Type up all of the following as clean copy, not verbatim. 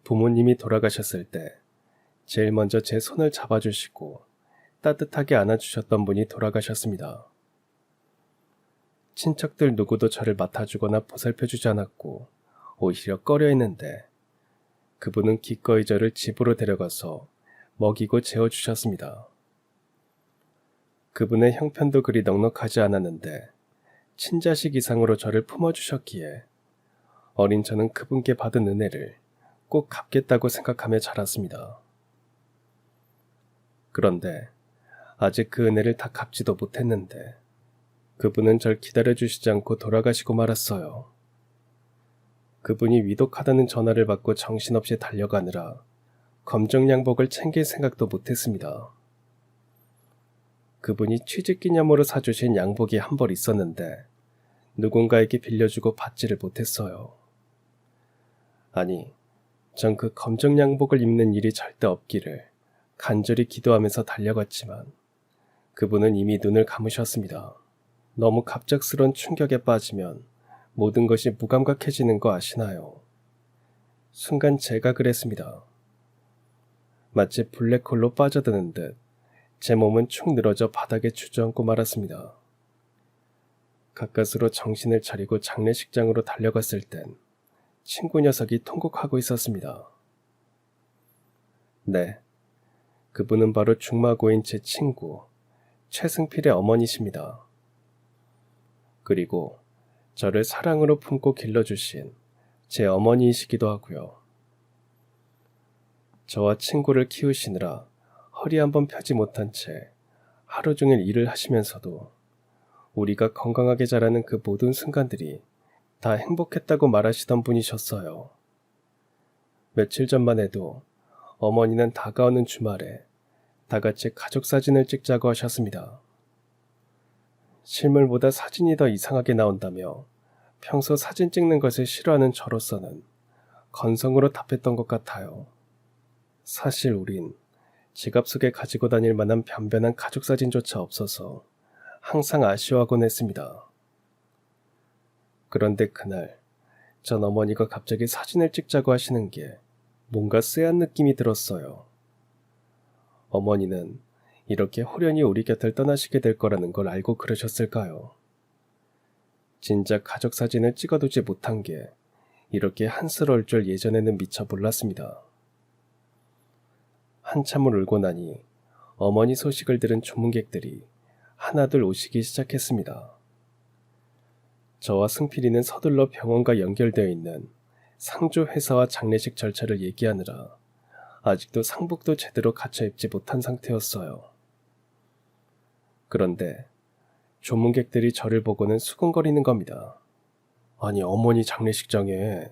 부모님이 돌아가셨을 때 제일 먼저 제 손을 잡아주시고 따뜻하게 안아주셨던 분이 돌아가셨습니다. 친척들 누구도 저를 맡아주거나 보살펴주지 않았고 오히려 꺼려했는데 그분은 기꺼이 저를 집으로 데려가서 먹이고 재워주셨습니다. 그분의 형편도 그리 넉넉하지 않았는데 친자식 이상으로 저를 품어주셨기에 어린 저는 그분께 받은 은혜를 꼭 갚겠다고 생각하며 자랐습니다. 그런데 아직 그 은혜를 다 갚지도 못했는데 그분은 절 기다려주시지 않고 돌아가시고 말았어요. 그분이 위독하다는 전화를 받고 정신없이 달려가느라 검정양복을 챙길 생각도 못했습니다. 그분이 취직기념으로 사주신 양복이 한 벌 있었는데 누군가에게 빌려주고 받지를 못했어요. 아니, 전 그 검정양복을 입는 일이 절대 없기를 간절히 기도하면서 달려갔지만 그분은 이미 눈을 감으셨습니다. 너무 갑작스런 충격에 빠지면 모든 것이 무감각해지는 거 아시나요? 순간 제가 그랬습니다. 마치 블랙홀로 빠져드는 듯 제 몸은 축 늘어져 바닥에 주저앉고 말았습니다. 가까스로 정신을 차리고 장례식장으로 달려갔을 땐 친구 녀석이 통곡하고 있었습니다. 네, 그분은 바로 중마고인 제 친구 최승필의 어머니십니다. 그리고 저를 사랑으로 품고 길러주신 제 어머니이시기도 하고요. 저와 친구를 키우시느라 허리 한번 펴지 못한 채 하루 종일 일을 하시면서도 우리가 건강하게 자라는 그 모든 순간들이 다 행복했다고 말하시던 분이셨어요. 며칠 전만 해도 어머니는 다가오는 주말에 다 같이 가족 사진을 찍자고 하셨습니다. 실물보다 사진이 더 이상하게 나온다며 평소 사진 찍는 것을 싫어하는 저로서는 건성으로 답했던 것 같아요. 사실 우린 지갑 속에 가지고 다닐 만한 변변한 가족 사진조차 없어서 항상 아쉬워하곤 했습니다. 그런데 그날 전 어머니가 갑자기 사진을 찍자고 하시는 게 뭔가 쎄한 느낌이 들었어요. 어머니는 이렇게 호련히 우리 곁을 떠나시게 될 거라는 걸 알고 그러셨을까요? 진작 가족 사진을 찍어두지 못한 게 이렇게 한스러울 줄 예전에는 미처 몰랐습니다. 한참을 울고 나니 어머니 소식을 들은 조문객들이 하나둘 오시기 시작했습니다. 저와 승필이는 서둘러 병원과 연결되어 있는 상조 회사와 장례식 절차를 얘기하느라 아직도 상복도 제대로 갖춰 입지 못한 상태였어요. 그런데 조문객들이 저를 보고는 수군거리는 겁니다. 아니, 어머니 장례식장에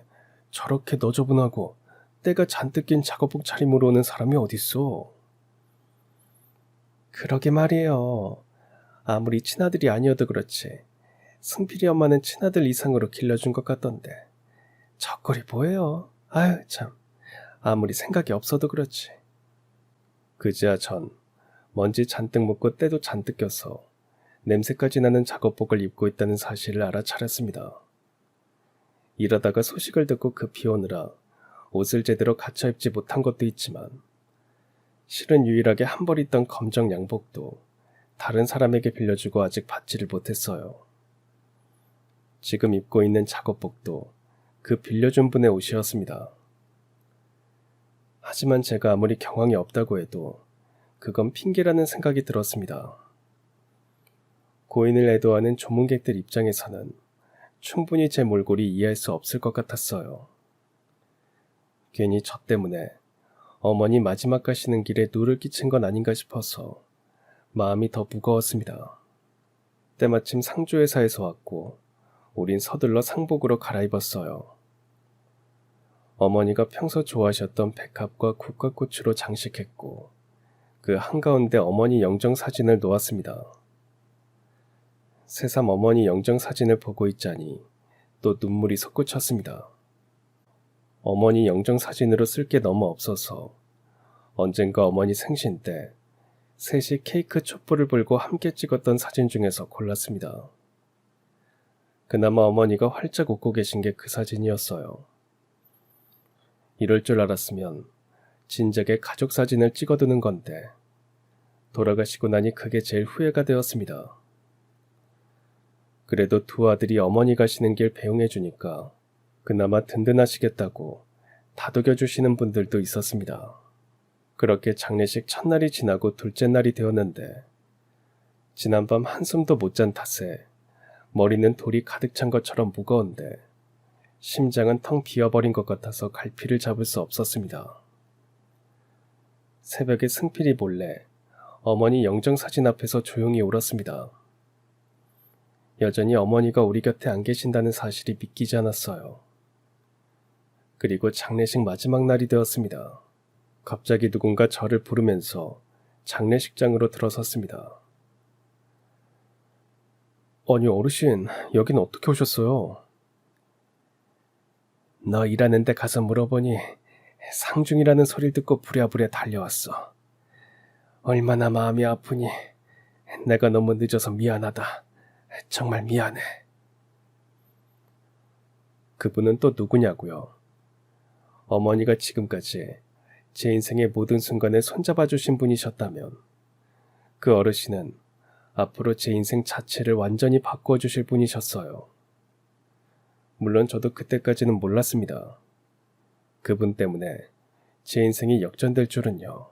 저렇게 너저분하고 때가 잔뜩 낀 작업복 차림으로 오는 사람이 어딨어? 그러게 말이에요. 아무리 친아들이 아니어도 그렇지 승필이 엄마는 친아들 이상으로 길러준 것 같던데 저 꼴이 뭐예요? 아유 참, 아무리 생각이 없어도 그렇지. 그제야 전 먼지 잔뜩 묻고 때도 잔뜩 껴서 냄새까지 나는 작업복을 입고 있다는 사실을 알아차렸습니다. 이러다가 소식을 듣고 급히 오느라 옷을 제대로 갖춰 입지 못한 것도 있지만 실은 유일하게 한 벌 있던 검정 양복도 다른 사람에게 빌려주고 아직 받지를 못했어요. 지금 입고 있는 작업복도 그 빌려준 분의 옷이었습니다. 하지만 제가 아무리 경황이 없다고 해도 그건 핑계라는 생각이 들었습니다. 고인을 애도하는 조문객들 입장에서는 충분히 제 몰골이 이해할 수 없을 것 같았어요. 괜히 저 때문에 어머니 마지막 가시는 길에 누를 끼친 건 아닌가 싶어서 마음이 더 무거웠습니다. 때마침 상조회사에서 왔고 우린 서둘러 상복으로 갈아입었어요. 어머니가 평소 좋아하셨던 백합과 국화꽃으로 장식했고 그 한가운데 어머니 영정사진을 놓았습니다. 새삼 어머니 영정사진을 보고 있자니 또 눈물이 솟구쳤습니다. 어머니 영정사진으로 쓸 게 너무 없어서 언젠가 어머니 생신 때 셋이 케이크 촛불을 불고 함께 찍었던 사진 중에서 골랐습니다. 그나마 어머니가 활짝 웃고 계신 게 그 사진이었어요. 이럴 줄 알았으면 진작에 가족 사진을 찍어두는 건데 돌아가시고 나니 그게 제일 후회가 되었습니다. 그래도 두 아들이 어머니 가시는 길 배웅해 주니까 그나마 든든하시겠다고 다독여 주시는 분들도 있었습니다. 그렇게 장례식 첫날이 지나고 둘째 날이 되었는데 지난밤 한숨도 못 잔 탓에 머리는 돌이 가득 찬 것처럼 무거운데 심장은 텅 비어버린 것 같아서 갈피를 잡을 수 없었습니다. 새벽에 승필이 몰래 어머니 영정사진 앞에서 조용히 울었습니다. 여전히 어머니가 우리 곁에 안 계신다는 사실이 믿기지 않았어요. 그리고 장례식 마지막 날이 되었습니다. 갑자기 누군가 저를 부르면서 장례식장으로 들어섰습니다. 아니 어르신, 여긴 어떻게 오셨어요? 너 일하는 데 가서 물어보니 상중이라는 소리를 듣고 부랴부랴 달려왔어. 얼마나 마음이 아프니. 내가 너무 늦어서 미안하다. 정말 미안해. 그분은 또 누구냐고요? 어머니가 지금까지 제 인생의 모든 순간에 손잡아 주신 분이셨다면 그 어르신은 앞으로 제 인생 자체를 완전히 바꾸어 주실 분이셨어요. 물론 저도 그때까지는 몰랐습니다. 그분 때문에 제 인생이 역전될 줄은요.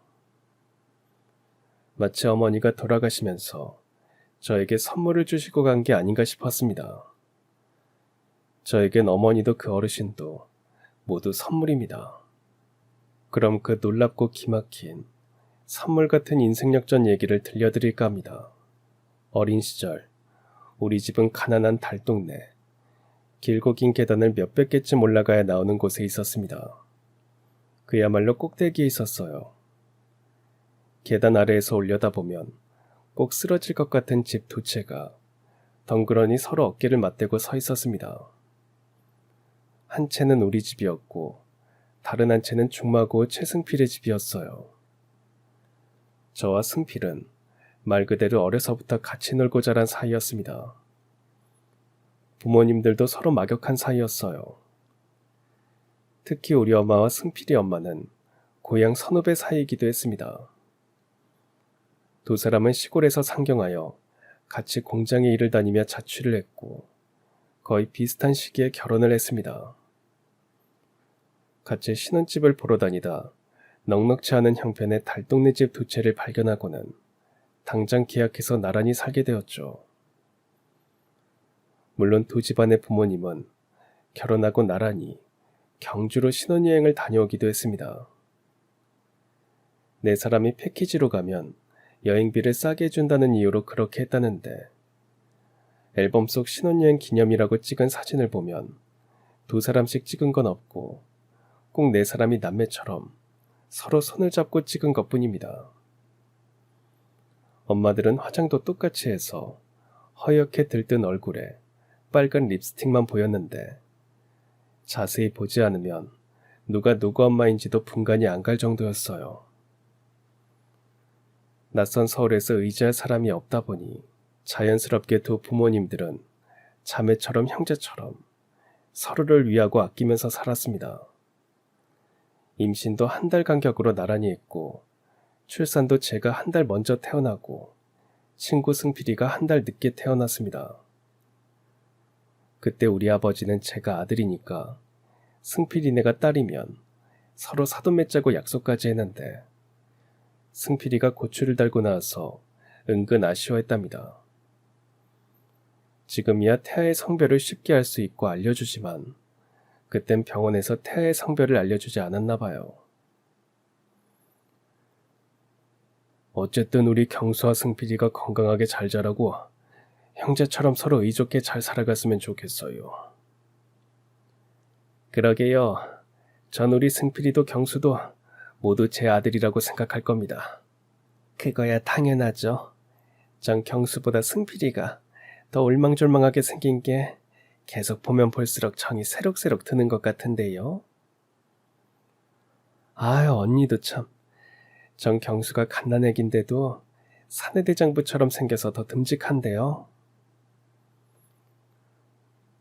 마치 어머니가 돌아가시면서 저에게 선물을 주시고 간 게 아닌가 싶었습니다. 저에겐 어머니도 그 어르신도 모두 선물입니다. 그럼 그 놀랍고 기막힌 선물 같은 인생 역전 얘기를 들려드릴까 합니다. 어린 시절 우리 집은 가난한 달동네, 길고 긴 계단을 몇백 개쯤 올라가야 나오는 곳에 있었습니다. 그야말로 꼭대기에 있었어요. 계단 아래에서 올려다보면 꼭 쓰러질 것 같은 집 두 채가 덩그러니 서로 어깨를 맞대고 서 있었습니다. 한 채는 우리 집이었고 다른 한 채는 중마고 최승필의 집이었어요. 저와 승필은 말 그대로 어려서부터 같이 놀고 자란 사이였습니다. 부모님들도 서로 막역한 사이였어요. 특히 우리 엄마와 승필이 엄마는 고향 선후배 사이이기도 했습니다. 두 사람은 시골에서 상경하여 같이 공장에 일을 다니며 자취를 했고 거의 비슷한 시기에 결혼을 했습니다. 같이 신혼집을 보러 다니다 넉넉치 않은 형편의 달동네 집 두 채를 발견하고는 당장 계약해서 나란히 살게 되었죠. 물론 두 집안의 부모님은 결혼하고 나란히 경주로 신혼여행을 다녀오기도 했습니다. 네 사람이 패키지로 가면 여행비를 싸게 해준다는 이유로 그렇게 했다는데 앨범 속 신혼여행 기념이라고 찍은 사진을 보면 두 사람씩 찍은 건 없고 꼭 네 사람이 남매처럼 서로 손을 잡고 찍은 것뿐입니다. 엄마들은 화장도 똑같이 해서 허옇게 들뜬 얼굴에 빨간 립스틱만 보였는데 자세히 보지 않으면 누가 누구 엄마인지도 분간이 안 갈 정도였어요. 낯선 서울에서 의지할 사람이 없다 보니 자연스럽게 두 부모님들은 자매처럼 형제처럼 서로를 위하고 아끼면서 살았습니다. 임신도 한 달 간격으로 나란히 했고 출산도 제가 한 달 먼저 태어나고 친구 승필이가 한 달 늦게 태어났습니다. 그때 우리 아버지는 제가 아들이니까 승필이네가 딸이면 서로 사돈 맺자고 약속까지 했는데 승필이가 고추를 달고 나와서 은근 아쉬워했답니다. 지금이야 태아의 성별을 쉽게 알 수 있고 알려주지만 그땐 병원에서 태아의 성별을 알려주지 않았나 봐요. 어쨌든 우리 경수와 승필이가 건강하게 잘 자라고 형제처럼 서로 의좋게 잘 살아갔으면 좋겠어요. 그러게요. 전 우리 승필이도 경수도 모두 제 아들이라고 생각할 겁니다. 그거야 당연하죠. 전 경수보다 승필이가 더 올망졸망하게 생긴 게 계속 보면 볼수록 정이 새록새록 드는 것 같은데요. 아유, 언니도 참. 전 경수가 갓난애긴데도 사내대장부처럼 생겨서 더 듬직한데요.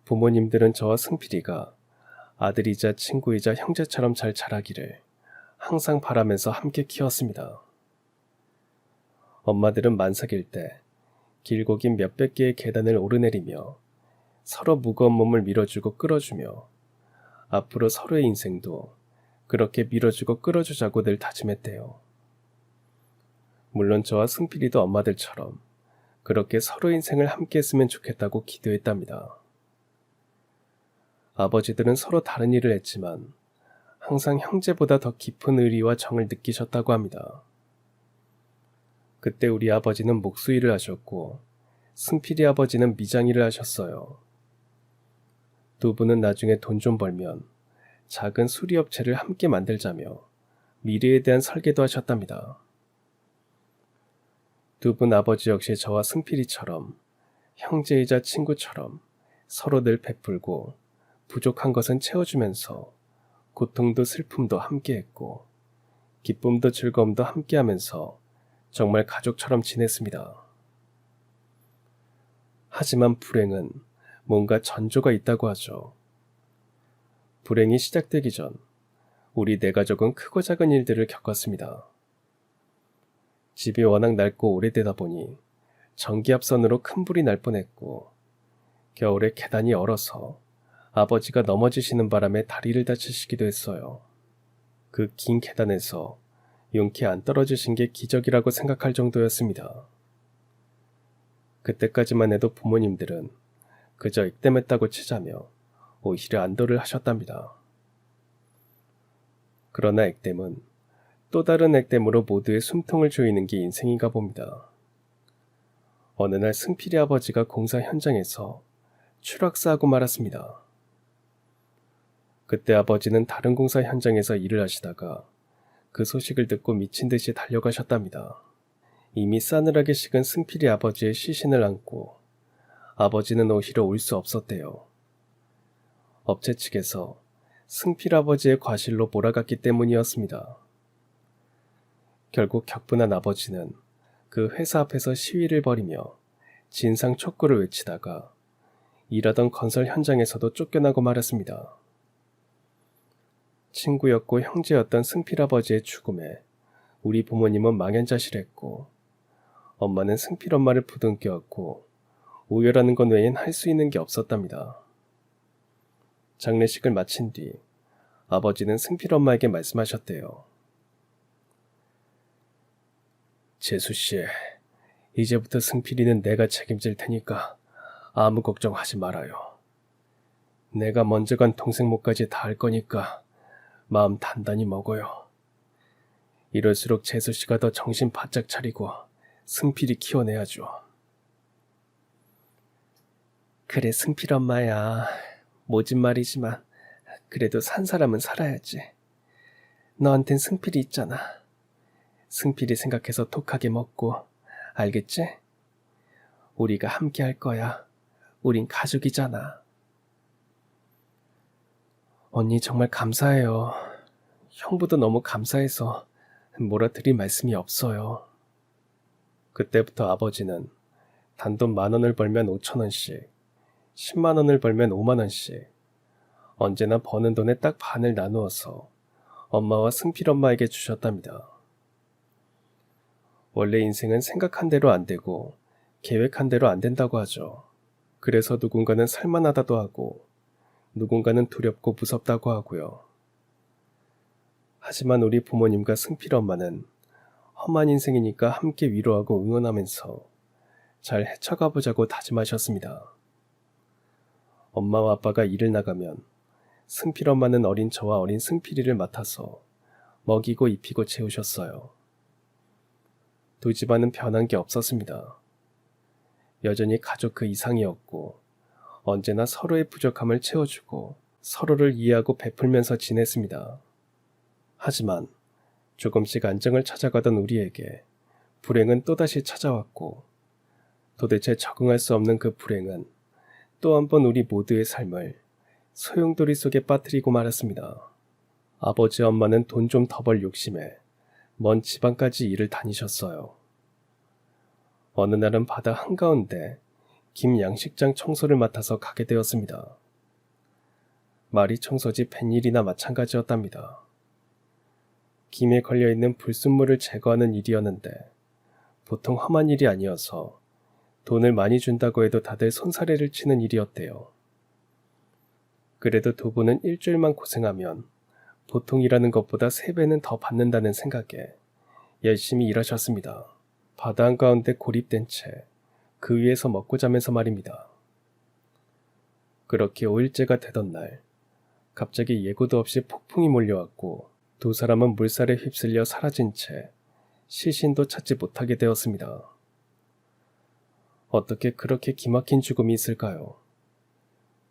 부모님들은 저와 승필이가 아들이자 친구이자 형제처럼 잘 자라기를 항상 바라면서 함께 키웠습니다. 엄마들은 만삭일 때 길고 긴 몇백 개의 계단을 오르내리며 서로 무거운 몸을 밀어주고 끌어주며 앞으로 서로의 인생도 그렇게 밀어주고 끌어주자고 늘 다짐했대요. 물론 저와 승필이도 엄마들처럼 그렇게 서로 인생을 함께 했으면 좋겠다고 기도했답니다. 아버지들은 서로 다른 일을 했지만 항상 형제보다 더 깊은 의리와 정을 느끼셨다고 합니다. 그때 우리 아버지는 목수일을 하셨고 승필이 아버지는 미장일을 하셨어요. 두 분은 나중에 돈 좀 벌면 작은 수리업체를 함께 만들자며 미래에 대한 설계도 하셨답니다. 두 분 아버지 역시 저와 승필이처럼 형제이자 친구처럼 서로 늘 베풀고 부족한 것은 채워주면서 고통도 슬픔도 함께했고 기쁨도 즐거움도 함께하면서 정말 가족처럼 지냈습니다. 하지만 불행은 뭔가 전조가 있다고 하죠. 불행이 시작되기 전 우리 네 가족은 크고 작은 일들을 겪었습니다. 집이 워낙 낡고 오래되다 보니 전기압선으로 큰 불이 날 뻔했고 겨울에 계단이 얼어서 아버지가 넘어지시는 바람에 다리를 다치시기도 했어요. 그 긴 계단에서 용케 안 떨어지신 게 기적이라고 생각할 정도였습니다. 그때까지만 해도 부모님들은 그저 액땜했다고 치자며 오히려 안도를 하셨답니다. 그러나 액땜은 또 다른 액땜으로 모두의 숨통을 조이는 게 인생인가 봅니다. 어느 날 승필이 아버지가 공사 현장에서 추락사하고 말았습니다. 그때 아버지는 다른 공사 현장에서 일을 하시다가 그 소식을 듣고 미친 듯이 달려가셨답니다. 이미 싸늘하게 식은 승필이 아버지의 시신을 안고 아버지는 오히려 올 수 없었대요. 업체 측에서 승필 아버지의 과실로 몰아갔기 때문이었습니다. 결국 격분한 아버지는 그 회사 앞에서 시위를 벌이며 진상 촉구를 외치다가 일하던 건설 현장에서도 쫓겨나고 말았습니다. 친구였고 형제였던 승필 아버지의 죽음에 우리 부모님은 망연자실했고 엄마는 승필 엄마를 부둥켜안고 오열하는 것 외엔 할 수 있는 게 없었답니다. 장례식을 마친 뒤 아버지는 승필 엄마에게 말씀하셨대요. 재수씨, 이제부터 승필이는 내가 책임질 테니까 아무 걱정하지 말아요. 내가 먼저 간 동생 몫까지 다 할 거니까 마음 단단히 먹어요. 이럴수록 재수씨가 더 정신 바짝 차리고 승필이 키워내야죠. 그래 승필 엄마야. 모진 말이지만 그래도 산 사람은 살아야지. 너한텐 승필이 있잖아. 승필이 생각해서 독하게 먹고, 알겠지? 우리가 함께 할 거야. 우린 가족이잖아. 언니 정말 감사해요. 형부도 너무 감사해서 뭐라 드릴 말씀이 없어요. 그때부터 아버지는 단돈 10,000원을 벌면 5,000원씩, 10만원을 벌면 5만원씩, 언제나 버는 돈의 딱 반을 나누어서 엄마와 승필 엄마에게 주셨답니다. 원래 인생은 생각한 대로 안 되고 계획한 대로 안 된다고 하죠. 그래서 누군가는 살만하다도 하고 누군가는 두렵고 무섭다고 하고요. 하지만 우리 부모님과 승필 엄마는 험한 인생이니까 함께 위로하고 응원하면서 잘 헤쳐가보자고 다짐하셨습니다. 엄마와 아빠가 일을 나가면 승필 엄마는 어린 저와 어린 승필이를 맡아서 먹이고 입히고 채우셨어요. 두 집안은 변한 게 없었습니다. 여전히 가족 그 이상이었고 언제나 서로의 부족함을 채워주고 서로를 이해하고 베풀면서 지냈습니다. 하지만 조금씩 안정을 찾아가던 우리에게 불행은 또다시 찾아왔고 도대체 적응할 수 없는 그 불행은 또 한 번 우리 모두의 삶을 소용돌이 속에 빠뜨리고 말았습니다. 아버지 엄마는 돈 좀 더 벌 욕심에 먼 지방까지 일을 다니셨어요. 어느 날은 바다 한가운데 김 양식장 청소를 맡아서 가게 되었습니다. 말이 청소지 뱃일이나 마찬가지였답니다. 김에 걸려있는 불순물을 제거하는 일이었는데 보통 험한 일이 아니어서 돈을 많이 준다고 해도 다들 손사래를 치는 일이었대요. 그래도 두 분은 일주일만 고생하면 보통 일하는 것보다 3배는 더 받는다는 생각에 열심히 일하셨습니다. 바다 한가운데 고립된 채 그 위에서 먹고 자면서 말입니다. 그렇게 5일째가 되던 날 갑자기 예고도 없이 폭풍이 몰려왔고 두 사람은 물살에 휩쓸려 사라진 채 시신도 찾지 못하게 되었습니다. 어떻게 그렇게 기막힌 죽음이 있을까요?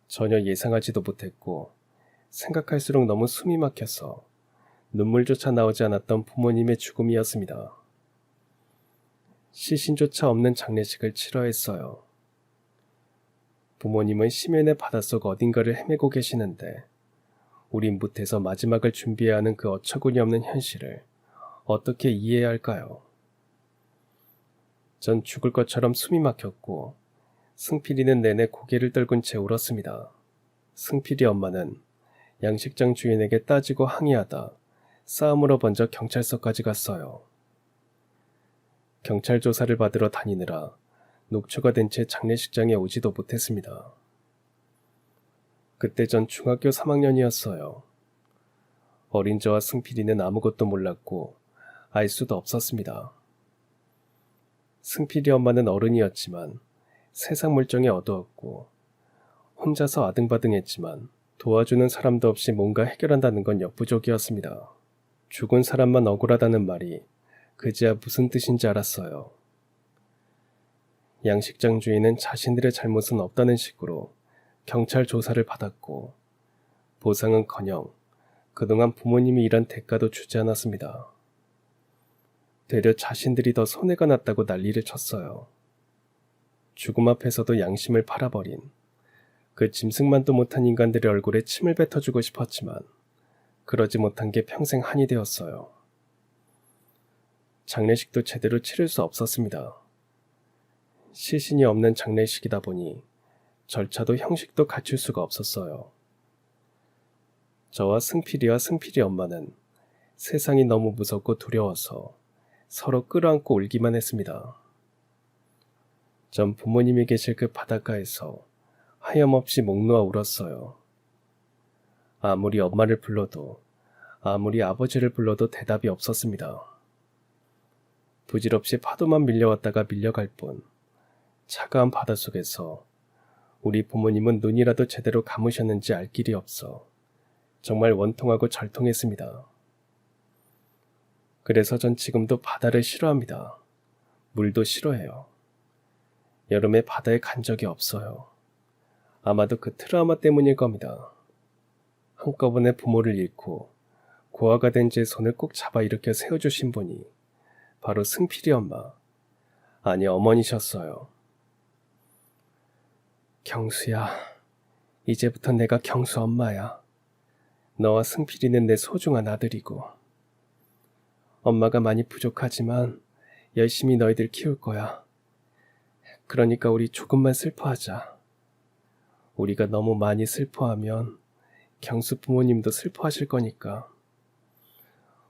전혀 예상하지도 못했고 생각할수록 너무 숨이 막혀서 눈물조차 나오지 않았던 부모님의 죽음이었습니다. 시신조차 없는 장례식을 치러했어요. 부모님은 심연의 바닷속 어딘가를 헤매고 계시는데 우린 못해서 마지막을 준비해야 하는 그 어처구니 없는 현실을 어떻게 이해해야 할까요? 전 죽을 것처럼 숨이 막혔고 승필이는 내내 고개를 떨군 채 울었습니다. 승필이 엄마는 양식장 주인에게 따지고 항의하다 싸움으로 번져 경찰서까지 갔어요. 경찰 조사를 받으러 다니느라 녹초가 된 채 장례식장에 오지도 못했습니다. 그때 전 중학교 3학년이었어요. 어린 저와 승필이는 아무것도 몰랐고 알 수도 없었습니다. 승필이 엄마는 어른이었지만 세상 물정에 어두웠고 혼자서 아등바등했지만 도와주는 사람도 없이 뭔가 해결한다는 건 역부족이었습니다. 죽은 사람만 억울하다는 말이 그제야 무슨 뜻인지 알았어요. 양식장 주인은 자신들의 잘못은 없다는 식으로 경찰 조사를 받았고 보상은커녕 그동안 부모님이 일한 대가도 주지 않았습니다. 되려 자신들이 더 손해가 났다고 난리를 쳤어요. 죽음 앞에서도 양심을 팔아버린 그 짐승만도 못한 인간들의 얼굴에 침을 뱉어주고 싶었지만 그러지 못한 게 평생 한이 되었어요. 장례식도 제대로 치를 수 없었습니다. 시신이 없는 장례식이다 보니 절차도 형식도 갖출 수가 없었어요. 저와 승필이와 승필이 엄마는 세상이 너무 무섭고 두려워서 서로 끌어안고 울기만 했습니다. 전 부모님이 계실 그 바닷가에서 하염없이 목 놓아 울었어요. 아무리 엄마를 불러도 아무리 아버지를 불러도 대답이 없었습니다. 부질없이 파도만 밀려왔다가 밀려갈 뿐 차가운 바닷속에서 우리 부모님은 눈이라도 제대로 감으셨는지 알 길이 없어 정말 원통하고 절통했습니다. 그래서 전 지금도 바다를 싫어합니다. 물도 싫어해요. 여름에 바다에 간 적이 없어요. 아마도 그 트라우마 때문일 겁니다. 한꺼번에 부모를 잃고 고아가 된 제 손을 꼭 잡아 일으켜 세워주신 분이 바로 승필이 엄마, 아니 어머니셨어요. 경수야, 이제부터 내가 경수 엄마야. 너와 승필이는 내 소중한 아들이고 엄마가 많이 부족하지만 열심히 너희들 키울 거야. 그러니까 우리 조금만 슬퍼하자. 우리가 너무 많이 슬퍼하면 경수 부모님도 슬퍼하실 거니까.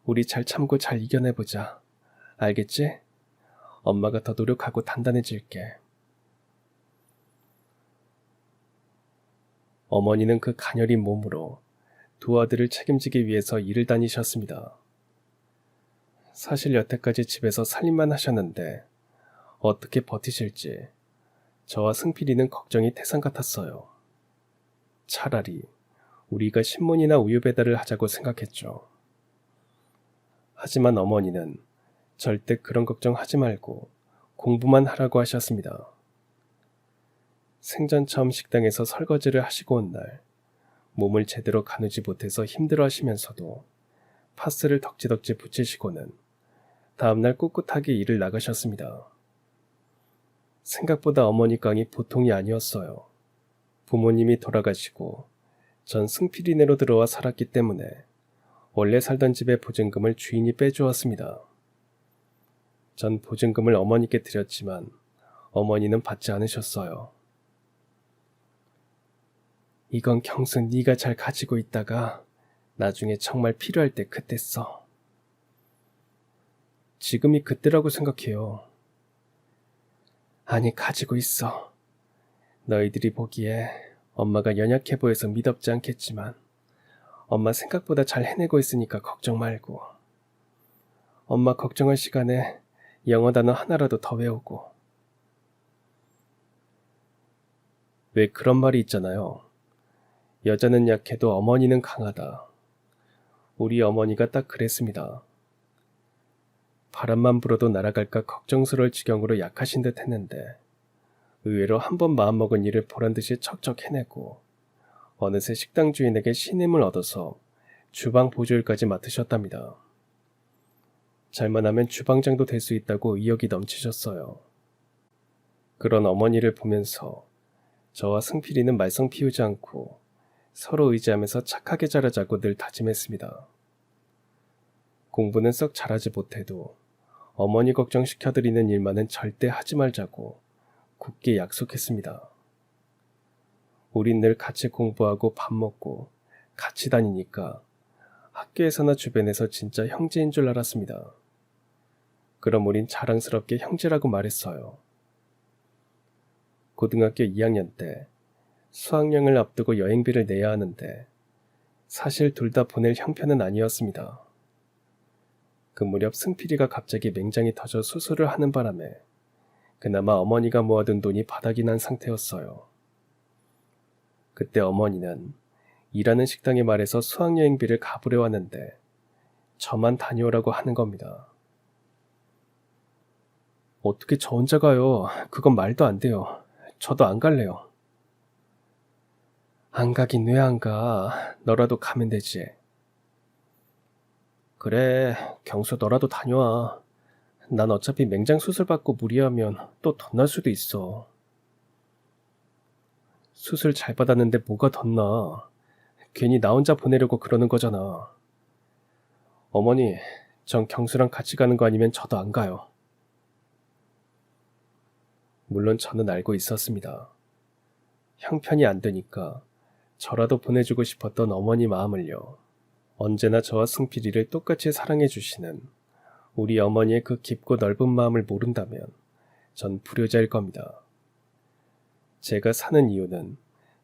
우리 잘 참고 잘 이겨내보자. 알겠지? 엄마가 더 노력하고 단단해질게. 어머니는 그 가녀린 몸으로 두 아들을 책임지기 위해서 일을 다니셨습니다. 사실 여태까지 집에서 살림만 하셨는데 어떻게 버티실지 저와 승필이는 걱정이 태산 같았어요. 차라리 우리가 신문이나 우유 배달을 하자고 생각했죠. 하지만 어머니는 절대 그런 걱정하지 말고 공부만 하라고 하셨습니다. 생전 처음 식당에서 설거지를 하시고 온 날 몸을 제대로 가누지 못해서 힘들어 하시면서도 파스를 덕지덕지 붙이시고는 다음날 꿋꿋하게 일을 나가셨습니다. 생각보다 어머니 깡이 보통이 아니었어요. 부모님이 돌아가시고 전 승필이네로 들어와 살았기 때문에 원래 살던 집의 보증금을 주인이 빼주었습니다. 전 보증금을 어머니께 드렸지만 어머니는 받지 않으셨어요. 이건 경수 네가 잘 가지고 있다가 나중에 정말 필요할 때 그때 써. 지금이 그때라고 생각해요. 아니, 가지고 있어. 너희들이 보기에 엄마가 연약해 보여서 미덥지 않겠지만 엄마 생각보다 잘 해내고 있으니까 걱정 말고. 엄마 걱정할 시간에 영어 단어 하나라도 더 외우고. 왜 그런 말이 있잖아요. 여자는 약해도 어머니는 강하다. 우리 어머니가 딱 그랬습니다. 바람만 불어도 날아갈까 걱정스러울 지경으로 약하신 듯 했는데 의외로 한 번 마음먹은 일을 보란듯이 척척 해내고 어느새 식당 주인에게 신임을 얻어서 주방 보조일까지 맡으셨답니다. 잘만 하면 주방장도 될 수 있다고 의욕이 넘치셨어요. 그런 어머니를 보면서 저와 승필이는 말썽 피우지 않고 서로 의지하면서 착하게 자라자고 늘 다짐했습니다. 공부는 썩 잘하지 못해도 어머니 걱정시켜드리는 일만은 절대 하지 말자고 굳게 약속했습니다. 우린 늘 같이 공부하고 밥 먹고 같이 다니니까 학교에서나 주변에서 진짜 형제인 줄 알았습니다. 그럼 우린 자랑스럽게 형제라고 말했어요. 고등학교 2학년 때 수학여행을 앞두고 여행비를 내야 하는데 사실 둘 다 보낼 형편은 아니었습니다. 그 무렵 승필이가 갑자기 맹장이 터져 수술을 하는 바람에 그나마 어머니가 모아둔 돈이 바닥이 난 상태였어요. 그때 어머니는 일하는 식당에 말해서 수학여행비를 갚으려 하는데 저만 다녀오라고 하는 겁니다. 어떻게 저 혼자 가요? 그건 말도 안 돼요. 저도 안 갈래요. 안 가긴 왜 안 가? 너라도 가면 되지. 그래, 경수 너라도 다녀와. 난 어차피 맹장 수술 받고 무리하면 또 덧날 수도 있어. 수술 잘 받았는데 뭐가 덧나? 괜히 나 혼자 보내려고 그러는 거잖아. 어머니, 전 경수랑 같이 가는 거 아니면 저도 안 가요. 물론 저는 알고 있었습니다. 형편이 안 되니까 저라도 보내주고 싶었던 어머니 마음을요. 언제나 저와 승필이를 똑같이 사랑해 주시는 우리 어머니의 그 깊고 넓은 마음을 모른다면 전 불효자일 겁니다. 제가 사는 이유는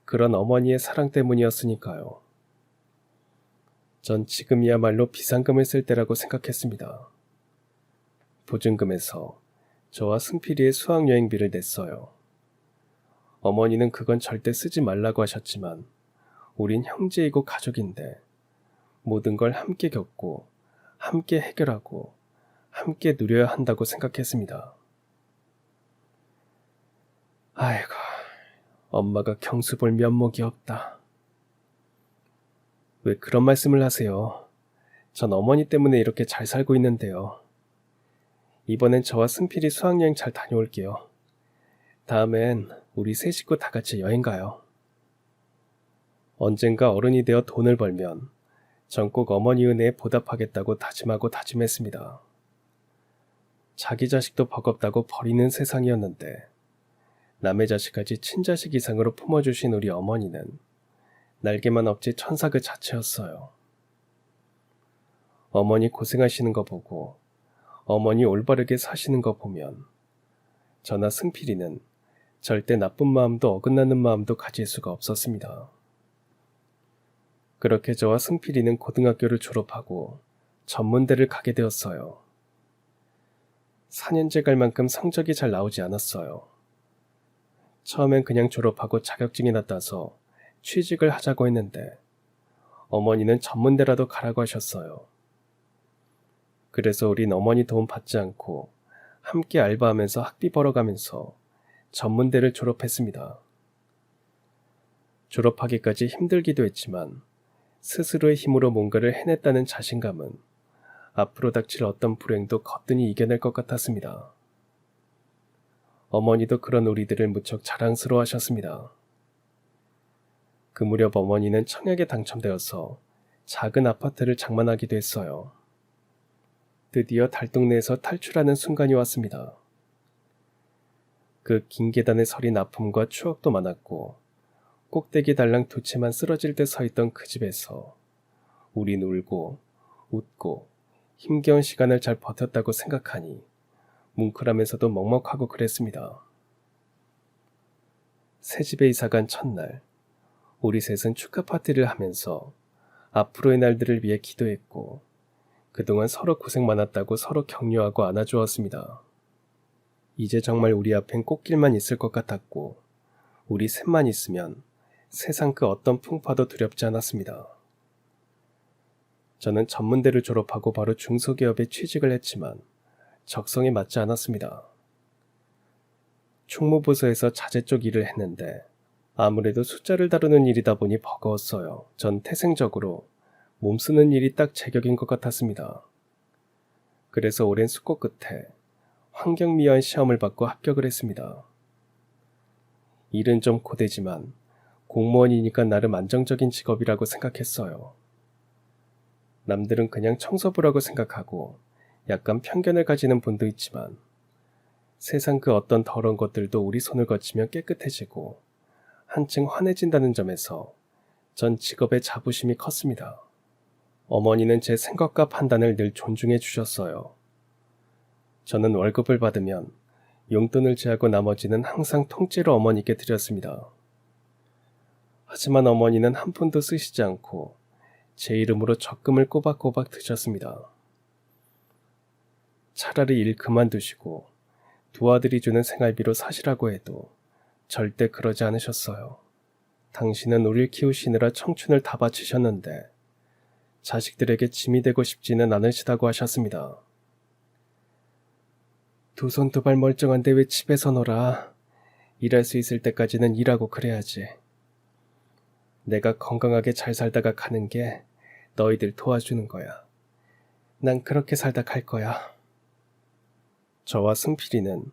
그런 어머니의 사랑 때문이었으니까요. 전 지금이야말로 비상금을 쓸 때라고 생각했습니다. 보증금에서 저와 승필이의 수학여행비를 냈어요. 어머니는 그건 절대 쓰지 말라고 하셨지만 우린 형제이고 가족인데 모든 걸 함께 겪고 함께 해결하고 함께 누려야 한다고 생각했습니다. 아이고, 엄마가 경수 볼 면목이 없다. 왜 그런 말씀을 하세요? 전 어머니 때문에 이렇게 잘 살고 있는데요. 이번엔 저와 승필이 수학여행 잘 다녀올게요. 다음엔 우리 세 식구 다 같이 여행 가요. 언젠가 어른이 되어 돈을 벌면 전 꼭 어머니 은혜에 보답하겠다고 다짐하고 다짐했습니다. 자기 자식도 버겁다고 버리는 세상이었는데 남의 자식까지 친자식 이상으로 품어주신 우리 어머니는 날개만 없지 천사 그 자체였어요. 어머니 고생하시는 거 보고 어머니 올바르게 사시는 거 보면 저나 승필이는 절대 나쁜 마음도 어긋나는 마음도 가질 수가 없었습니다. 그렇게 저와 승필이는 고등학교를 졸업하고 전문대를 가게 되었어요. 4년제 갈 만큼 성적이 잘 나오지 않았어요. 처음엔 그냥 졸업하고 자격증이나 따서 취직을 하자고 했는데 어머니는 전문대라도 가라고 하셨어요. 그래서 우린 어머니 도움 받지 않고 함께 알바하면서 학비 벌어가면서 전문대를 졸업했습니다. 졸업하기까지 힘들기도 했지만 스스로의 힘으로 뭔가를 해냈다는 자신감은 앞으로 닥칠 어떤 불행도 거뜬히 이겨낼 것 같았습니다. 어머니도 그런 우리들을 무척 자랑스러워 하셨습니다. 그 무렵 어머니는 청약에 당첨되어서 작은 아파트를 장만하기도 했어요. 드디어 달동네에서 탈출하는 순간이 왔습니다. 그 긴 계단에 서린 아픔과 추억도 많았고 꼭대기 달랑 두 채만 쓰러질 듯 서 있던 그 집에서 우린 울고 웃고 힘겨운 시간을 잘 버텼다고 생각하니 뭉클하면서도 먹먹하고 그랬습니다. 새 집에 이사간 첫날, 우리 셋은 축하 파티를 하면서 앞으로의 날들을 위해 기도했고 그동안 서로 고생 많았다고 서로 격려하고 안아주었습니다. 이제 정말 우리 앞엔 꽃길만 있을 것 같았고 우리 셋만 있으면 세상 그 어떤 풍파도 두렵지 않았습니다. 저는 전문대를 졸업하고 바로 중소기업에 취직을 했지만 적성에 맞지 않았습니다. 총무부서에서 자재 쪽 일을 했는데 아무래도 숫자를 다루는 일이다 보니 버거웠어요. 전 태생적으로 몸 쓰는 일이 딱 제격인 것 같았습니다. 그래서 오랜 숙고 끝에 환경미화원 시험을 받고 합격을 했습니다. 일은 좀 고되지만 공무원이니까 나름 안정적인 직업이라고 생각했어요. 남들은 그냥 청소부라고 생각하고 약간 편견을 가지는 분도 있지만 세상 그 어떤 더러운 것들도 우리 손을 거치면 깨끗해지고 한층 환해진다는 점에서 전 직업의 자부심이 컸습니다. 어머니는 제 생각과 판단을 늘 존중해 주셨어요. 저는 월급을 받으면 용돈을 제하고 나머지는 항상 통째로 어머니께 드렸습니다. 하지만 어머니는 한 푼도 쓰시지 않고 제 이름으로 적금을 꼬박꼬박 드셨습니다. 차라리 일 그만두시고 두 아들이 주는 생활비로 사시라고 해도 절대 그러지 않으셨어요. 당신은 우릴 키우시느라 청춘을 다 바치셨는데 자식들에게 짐이 되고 싶지는 않으시다고 하셨습니다. 두 손 두 발 멀쩡한데 왜 집에서 놀아? 일할 수 있을 때까지는 일하고 그래야지. 내가 건강하게 잘 살다가 가는 게 너희들 도와주는 거야. 난 그렇게 살다 갈 거야. 저와 승필이는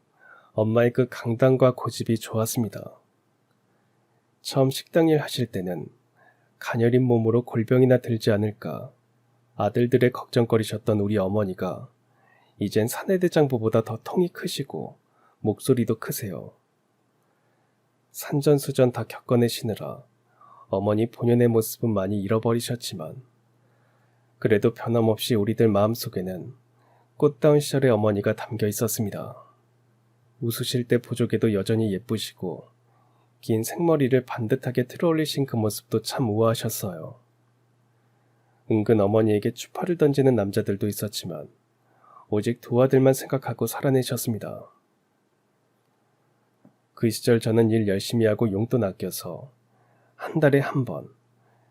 엄마의 그 강단과 고집이 좋았습니다. 처음 식당 일 하실 때는 가녀린 몸으로 골병이나 들지 않을까 아들들의 걱정거리셨던 우리 어머니가 이젠 사내대장부보다 더 통이 크시고 목소리도 크세요. 산전수전 다 겪어내시느라 어머니 본연의 모습은 많이 잃어버리셨지만 그래도 변함없이 우리들 마음속에는 꽃다운 시절의 어머니가 담겨 있었습니다. 웃으실 때 보조개도 여전히 예쁘시고 긴 생머리를 반듯하게 틀어올리신 그 모습도 참 우아하셨어요. 은근 어머니에게 추파를 던지는 남자들도 있었지만 오직 두 아들만 생각하고 살아내셨습니다. 그 시절 저는 일 열심히 하고 용돈 아껴서 한 달에 한 번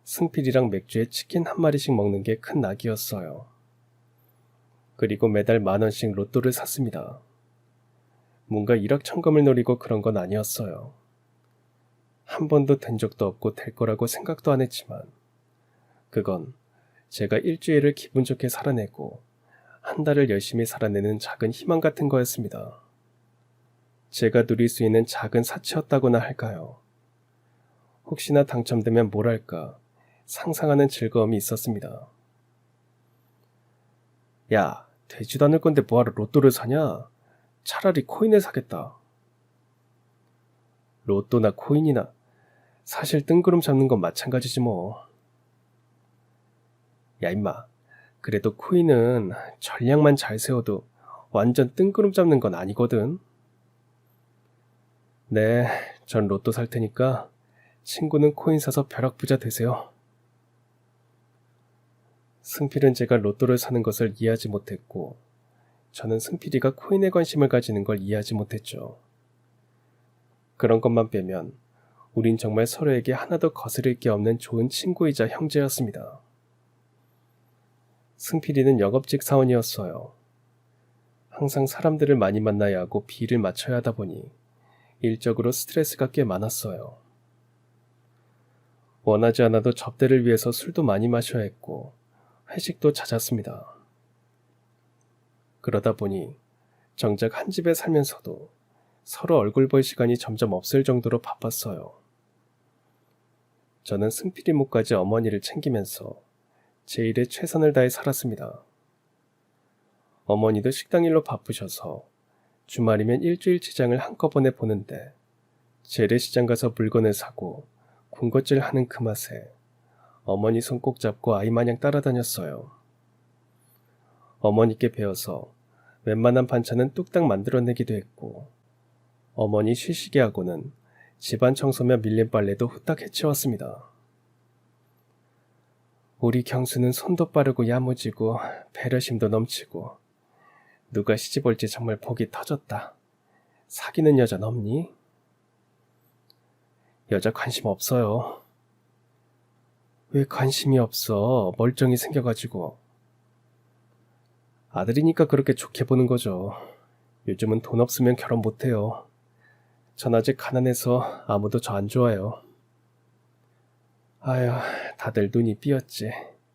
승필이랑 맥주에 치킨 한 마리씩 먹는 게 큰 낙이었어요. 그리고 매달 10,000원씩 로또를 샀습니다. 뭔가 일확천금을 노리고 그런 건 아니었어요. 한 번도 된 적도 없고 될 거라고 생각도 안 했지만 그건 제가 일주일을 기분 좋게 살아내고 한 달을 열심히 살아내는 작은 희망 같은 거였습니다. 제가 누릴 수 있는 작은 사치였다고나 할까요? 혹시나 당첨되면 뭘 할까 상상하는 즐거움이 있었습니다. 야, 되지도 않을 건데 뭐하러 로또를 사냐? 차라리 코인을 사겠다. 로또나 코인이나 사실 뜬구름 잡는 건 마찬가지지 뭐. 야 임마, 그래도 코인은 전략만 잘 세워도 완전 뜬구름 잡는 건 아니거든. 네, 전 로또 살 테니까 친구는 코인 사서 벼락부자 되세요. 승필은 제가 로또를 사는 것을 이해하지 못했고 저는 승필이가 코인에 관심을 가지는 걸 이해하지 못했죠. 그런 것만 빼면 우린 정말 서로에게 하나도 거스를 게 없는 좋은 친구이자 형제였습니다. 승필이는 영업직 사원이었어요. 항상 사람들을 많이 만나야 하고 비를 맞춰야 하다 보니 일적으로 스트레스가 꽤 많았어요. 원하지 않아도 접대를 위해서 술도 많이 마셔야 했고 회식도 잦았습니다. 그러다 보니 정작 한 집에 살면서도 서로 얼굴 볼 시간이 점점 없을 정도로 바빴어요. 저는 승필이 몫까지 어머니를 챙기면서 제 일에 최선을 다해 살았습니다. 어머니도 식당 일로 바쁘셔서 주말이면 일주일 치장을 한꺼번에 보는데 재래시장 가서 물건을 사고 군것질하는 그 맛에 어머니 손 꼭 잡고 아이마냥 따라다녔어요. 어머니께 배워서 웬만한 반찬은 뚝딱 만들어내기도 했고, 어머니 쉬시게 하고는 집안 청소며 밀린 빨래도 후딱 해치웠습니다. 우리 경수는 손도 빠르고 야무지고 배려심도 넘치고 누가 시집 올지 정말 복이 터졌다. 사귀는 여자는 없니? 여자 관심 없어요. 왜 관심이 없어? 멀쩡히 생겨가지고. 아들이니까 그렇게 좋게 보는 거죠. 요즘은 돈 없으면 결혼 못해요. 전 아직 가난해서 아무도 저 안 좋아해요. 아휴, 다들 눈이 삐었지.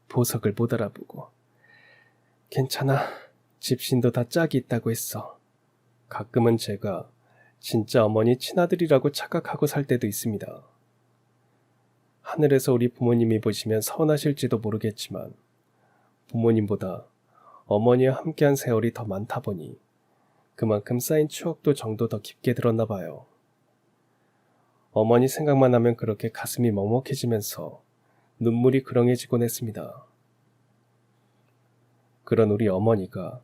보석을 못 알아보고. 괜찮아. 집신도 다 짝이 있다고 했어. 가끔은 제가 진짜 어머니 친아들이라고 착각하고 살 때도 있습니다. 하늘에서 우리 부모님이 보시면 서운하실지도 모르겠지만 부모님보다 어머니와 함께한 세월이 더 많다 보니 그만큼 쌓인 추억도 정도 더 깊게 들었나 봐요. 어머니 생각만 하면 그렇게 가슴이 먹먹해지면서 눈물이 그렁해지곤 했습니다. 그런 우리 어머니가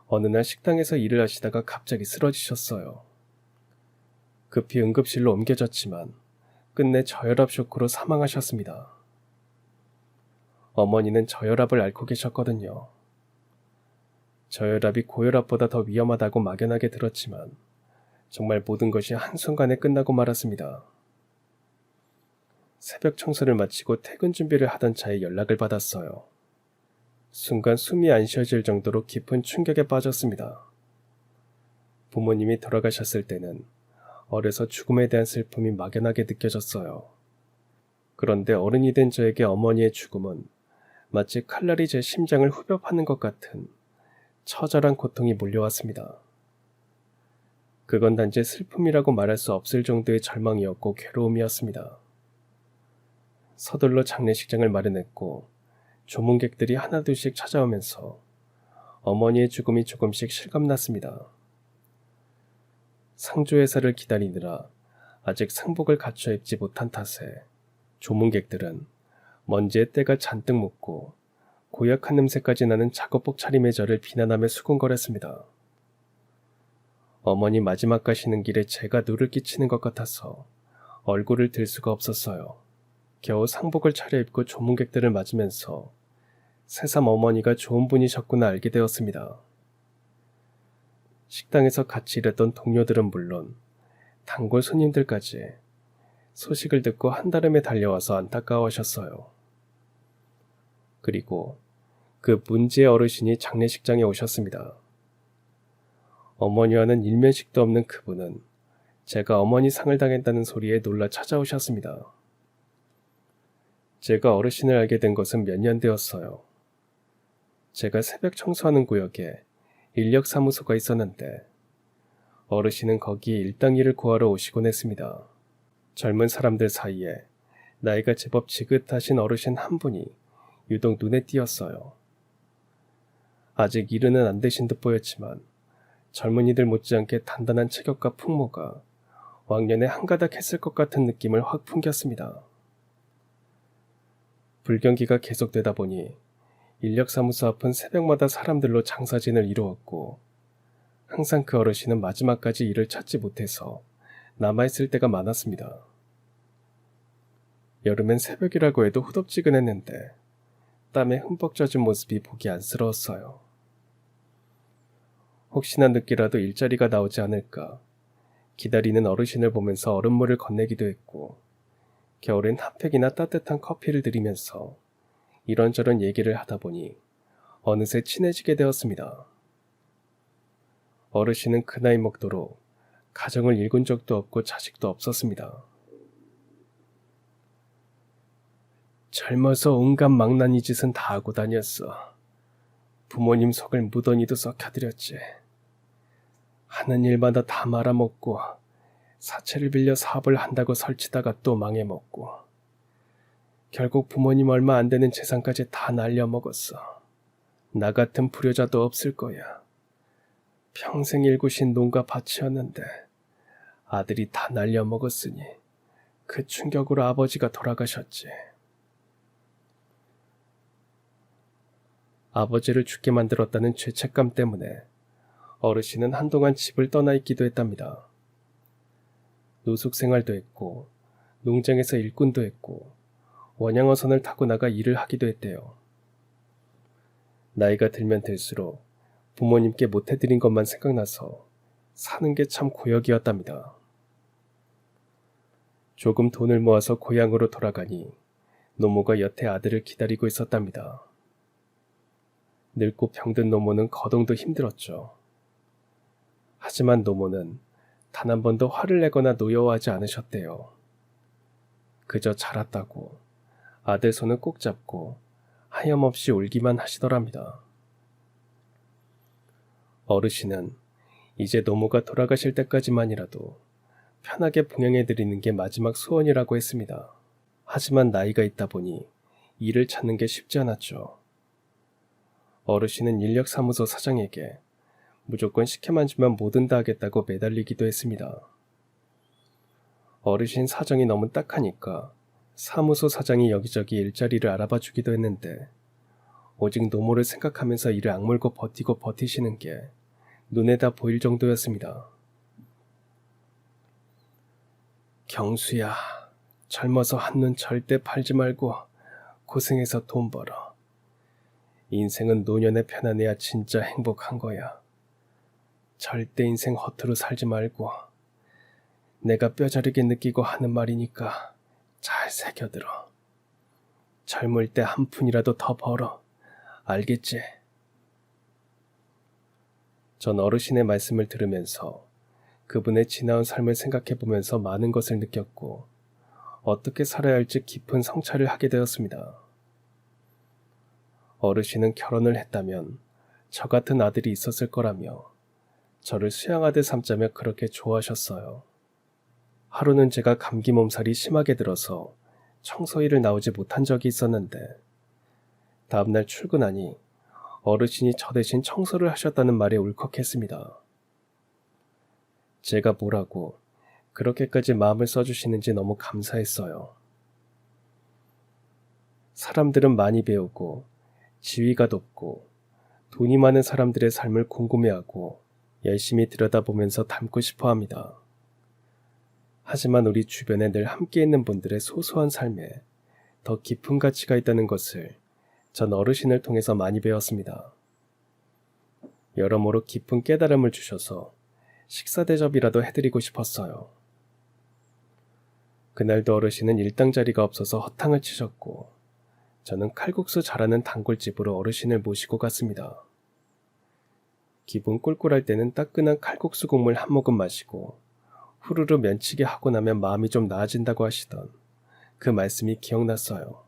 어느 날 식당에서 일을 하시다가 갑자기 쓰러지셨어요. 급히 응급실로 옮겨졌지만 끝내 저혈압 쇼크로 사망하셨습니다. 어머니는 저혈압을 앓고 계셨거든요. 저혈압이 고혈압보다 더 위험하다고 막연하게 들었지만 정말 모든 것이 한순간에 끝나고 말았습니다. 새벽 청소를 마치고 퇴근 준비를 하던 차에 연락을 받았어요. 순간 숨이 안 쉬어질 정도로 깊은 충격에 빠졌습니다. 부모님이 돌아가셨을 때는 어려서 죽음에 대한 슬픔이 막연하게 느껴졌어요. 그런데 어른이 된 저에게 어머니의 죽음은 마치 칼날이 제 심장을 후벼 파는 것 같은 처절한 고통이 몰려왔습니다. 그건 단지 슬픔이라고 말할 수 없을 정도의 절망이었고 괴로움이었습니다. 서둘러 장례식장을 마련했고 조문객들이 하나둘씩 찾아오면서 어머니의 죽음이 조금씩 실감났습니다. 상조회사를 기다리느라 아직 상복을 갖춰 입지 못한 탓에 조문객들은 먼지에 때가 잔뜩 묻고 고약한 냄새까지 나는 작업복 차림의 저를 비난하며 수군거렸습니다. 어머니 마지막 가시는 길에 제가 누를 끼치는 것 같아서 얼굴을 들 수가 없었어요. 겨우 상복을 차려입고 조문객들을 맞으면서 새삼 어머니가 좋은 분이셨구나 알게 되었습니다. 식당에서 같이 일했던 동료들은 물론 단골 손님들까지 소식을 듣고 한달음에 달려와서 안타까워하셨어요. 그리고 그 문제의 어르신이 장례식장에 오셨습니다. 어머니와는 일면식도 없는 그분은 제가 어머니 상을 당했다는 소리에 놀라 찾아오셨습니다. 제가 어르신을 알게 된 것은 몇 년 되었어요. 제가 새벽 청소하는 구역에 인력사무소가 있었는데 어르신은 거기에 일당일을 구하러 오시곤 했습니다. 젊은 사람들 사이에 나이가 제법 지긋하신 어르신 한 분이 유독 눈에 띄었어요. 아직 일은 안 되신 듯 보였지만 젊은이들 못지않게 단단한 체격과 풍모가 왕년에 한가닥 했을 것 같은 느낌을 확 풍겼습니다. 불경기가 계속되다 보니 인력사무소 앞은 새벽마다 사람들로 장사진을 이루었고 항상 그 어르신은 마지막까지 일을 찾지 못해서 남아있을 때가 많았습니다. 여름엔 새벽이라고 해도 후덥지근했는데 땀에 흠뻑 젖은 모습이 보기 안쓰러웠어요. 혹시나 늦게라도 일자리가 나오지 않을까 기다리는 어르신을 보면서 얼음물을 건네기도 했고 겨울엔 핫팩이나 따뜻한 커피를 드리면서 이런저런 얘기를 하다 보니 어느새 친해지게 되었습니다. 어르신은 그 나이 먹도록 가정을 일군 적도 없고 자식도 없었습니다. 젊어서 온갖 망나니 짓은 다 하고 다녔어. 부모님 속을 무더니도 썩혀드렸지. 하는 일마다 다 말아먹고 사채를 빌려 사업을 한다고 설치다가 또 망해먹고 결국 부모님 얼마 안 되는 재산까지 다 날려먹었어. 나 같은 불효자도 없을 거야. 평생 일구신 농가 밭이었는데 아들이 다 날려먹었으니 그 충격으로 아버지가 돌아가셨지. 아버지를 죽게 만들었다는 죄책감 때문에 어르신은 한동안 집을 떠나 있기도 했답니다. 노숙 생활도 했고 농장에서 일꾼도 했고 원양어선을 타고 나가 일을 하기도 했대요. 나이가 들면 들수록 부모님께 못해드린 것만 생각나서 사는 게 참 고역이었답니다. 조금 돈을 모아서 고향으로 돌아가니 노모가 여태 아들을 기다리고 있었답니다. 늙고 병든 노모는 거동도 힘들었죠. 하지만 노모는 단 한 번도 화를 내거나 노여워하지 않으셨대요. 그저 자랐다고 아들 손을 꼭 잡고 하염없이 울기만 하시더랍니다. 어르신은 이제 노모가 돌아가실 때까지만이라도 편하게 봉양해드리는 게 마지막 소원이라고 했습니다. 하지만 나이가 있다 보니 일을 찾는 게 쉽지 않았죠. 어르신은 인력사무소 사장에게 무조건 시켜만 주면 뭐든 다 하겠다고 매달리기도 했습니다. 어르신 사정이 너무 딱하니까 사무소 사장이 여기저기 일자리를 알아봐 주기도 했는데 오직 노모를 생각하면서 이를 악물고 버티고 버티시는 게 눈에 다 보일 정도였습니다. 경수야, 젊어서 한눈 절대 팔지 말고 고생해서 돈 벌어. 인생은 노년에 편안해야 진짜 행복한 거야. 절대 인생 허투루 살지 말고 내가 뼈저리게 느끼고 하는 말이니까 잘 새겨들어. 젊을 때 한 푼이라도 더 벌어. 알겠지? 전 어르신의 말씀을 들으면서 그분의 지나온 삶을 생각해보면서 많은 것을 느꼈고 어떻게 살아야 할지 깊은 성찰을 하게 되었습니다. 어르신은 결혼을 했다면 저 같은 아들이 있었을 거라며 저를 수양아들 삼자며 그렇게 좋아하셨어요. 하루는 제가 감기 몸살이 심하게 들어서 청소일을 나오지 못한 적이 있었는데 다음날 출근하니 어르신이 저 대신 청소를 하셨다는 말에 울컥했습니다. 제가 뭐라고 그렇게까지 마음을 써주시는지 너무 감사했어요. 사람들은 많이 배우고 지위가 높고 돈이 많은 사람들의 삶을 궁금해하고 열심히 들여다보면서 닮고 싶어 합니다. 하지만 우리 주변에 늘 함께 있는 분들의 소소한 삶에 더 깊은 가치가 있다는 것을 전 어르신을 통해서 많이 배웠습니다. 여러모로 깊은 깨달음을 주셔서 식사 대접이라도 해드리고 싶었어요. 그날도 어르신은 일당 자리가 없어서 허탕을 치셨고 저는 칼국수 잘하는 단골집으로 어르신을 모시고 갔습니다. 기분 꿀꿀할 때는 따끈한 칼국수 국물 한 모금 마시고 후루루 면치기 하고 나면 마음이 좀 나아진다고 하시던 그 말씀이 기억났어요.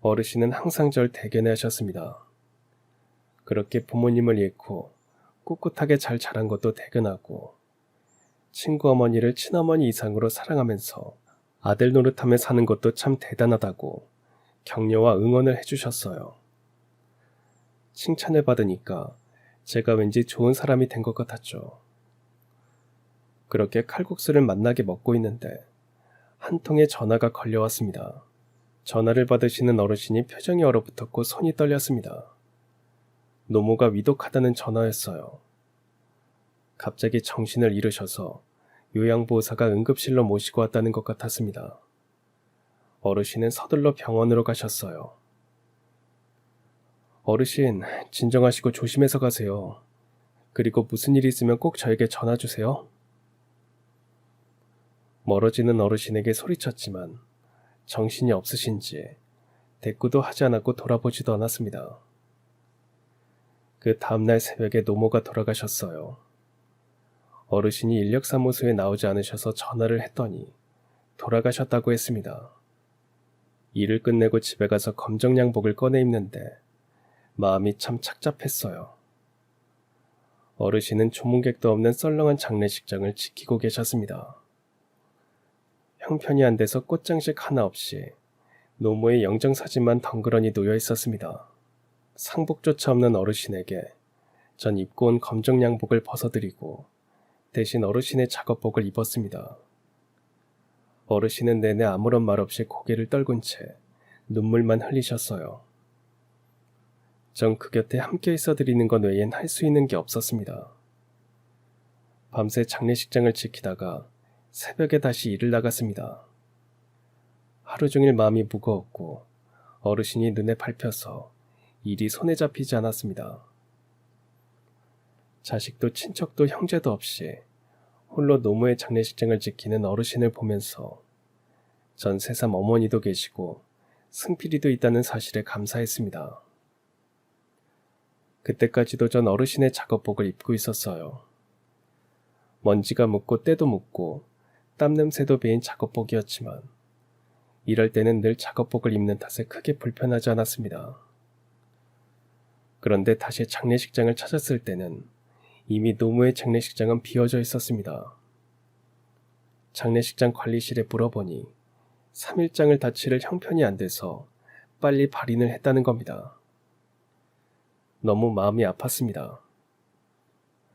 어르신은 항상 절 대견해 하셨습니다. 그렇게 부모님을 잃고 꿋꿋하게 잘 자란 것도 대견하고 친구 어머니를 친어머니 이상으로 사랑하면서 아들 노릇하며 사는 것도 참 대단하다고 격려와 응원을 해주셨어요. 칭찬을 받으니까 제가 왠지 좋은 사람이 된 것 같았죠. 그렇게 칼국수를 맛나게 먹고 있는데 한 통의 전화가 걸려왔습니다. 전화를 받으시는 어르신이 표정이 얼어붙었고 손이 떨렸습니다. 노모가 위독하다는 전화였어요. 갑자기 정신을 잃으셔서 요양보호사가 응급실로 모시고 왔다는 것 같았습니다. 어르신은 서둘러 병원으로 가셨어요. 어르신, 진정하시고 조심해서 가세요. 그리고 무슨 일 있으면 꼭 저에게 전화 주세요. 멀어지는 어르신에게 소리쳤지만 정신이 없으신지 대꾸도 하지 않았고 돌아보지도 않았습니다. 그 다음날 새벽에 노모가 돌아가셨어요. 어르신이 인력사무소에 나오지 않으셔서 전화를 했더니 돌아가셨다고 했습니다. 일을 끝내고 집에 가서 검정양복을 꺼내 입는데 마음이 참 착잡했어요. 어르신은 조문객도 없는 썰렁한 장례식장을 지키고 계셨습니다. 형편이 안 돼서 꽃장식 하나 없이 노모의 영정사진만 덩그러니 놓여 있었습니다. 상복조차 없는 어르신에게 전 입고 온 검정양복을 벗어드리고 대신 어르신의 작업복을 입었습니다. 어르신은 내내 아무런 말 없이 고개를 떨군 채 눈물만 흘리셨어요. 전 그 곁에 함께 있어 드리는 것 외엔 할 수 있는 게 없었습니다. 밤새 장례식장을 지키다가 새벽에 다시 일을 나갔습니다. 하루 종일 마음이 무거웠고 어르신이 눈에 밟혀서 일이 손에 잡히지 않았습니다. 자식도 친척도 형제도 없이 홀로 노모의 장례식장을 지키는 어르신을 보면서 전 새삼 어머니도 계시고 승필이도 있다는 사실에 감사했습니다. 그때까지도 전 어르신의 작업복을 입고 있었어요. 먼지가 묻고 때도 묻고 땀 냄새도 배인 작업복이었지만 이럴 때는 늘 작업복을 입는 탓에 크게 불편하지 않았습니다. 그런데 다시 장례식장을 찾았을 때는 이미 노무의 장례식장은 비어져 있었습니다. 장례식장 관리실에 물어보니 3일장을 다 치를 형편이 안 돼서 빨리 발인을 했다는 겁니다. 너무 마음이 아팠습니다.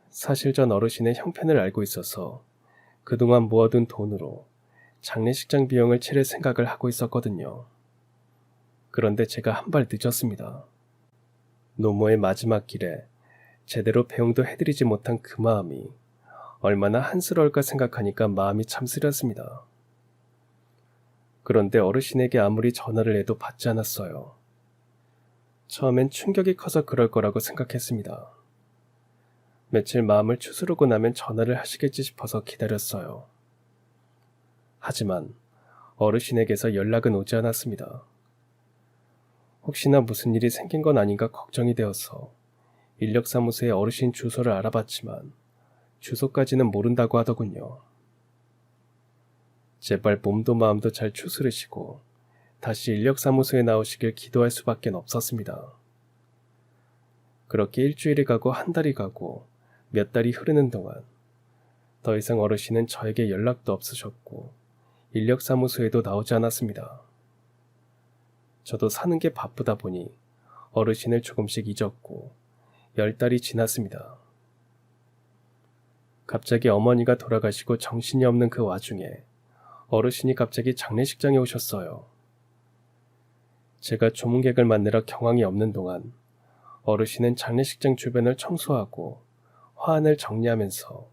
사실 전 어르신의 형편을 알고 있어서 그동안 모아둔 돈으로 장례식장 비용을 치를 생각을 하고 있었거든요. 그런데 제가 한 발 늦었습니다. 노모의 마지막 길에 제대로 배웅도 해드리지 못한 그 마음이 얼마나 한스러울까 생각하니까 마음이 참 쓰렸습니다. 그런데 어르신에게 아무리 전화를 해도 받지 않았어요. 처음엔 충격이 커서 그럴 거라고 생각했습니다. 며칠 마음을 추스르고 나면 전화를 하시겠지 싶어서 기다렸어요. 하지만 어르신에게서 연락은 오지 않았습니다. 혹시나 무슨 일이 생긴 건 아닌가 걱정이 되어서 인력사무소에 어르신 주소를 알아봤지만 주소까지는 모른다고 하더군요. 제발 몸도 마음도 잘 추스르시고 다시 인력사무소에 나오시길 기도할 수밖에 없었습니다. 그렇게 일주일이 가고 한 달이 가고 몇 달이 흐르는 동안 더 이상 어르신은 저에게 연락도 없으셨고 인력사무소에도 나오지 않았습니다. 저도 사는 게 바쁘다 보니 어르신을 조금씩 잊었고 10달이 지났습니다. 갑자기 어머니가 돌아가시고 정신이 없는 그 와중에 어르신이 갑자기 장례식장에 오셨어요. 제가 조문객을 만나러 경황이 없는 동안 어르신은 장례식장 주변을 청소하고 화환을 정리하면서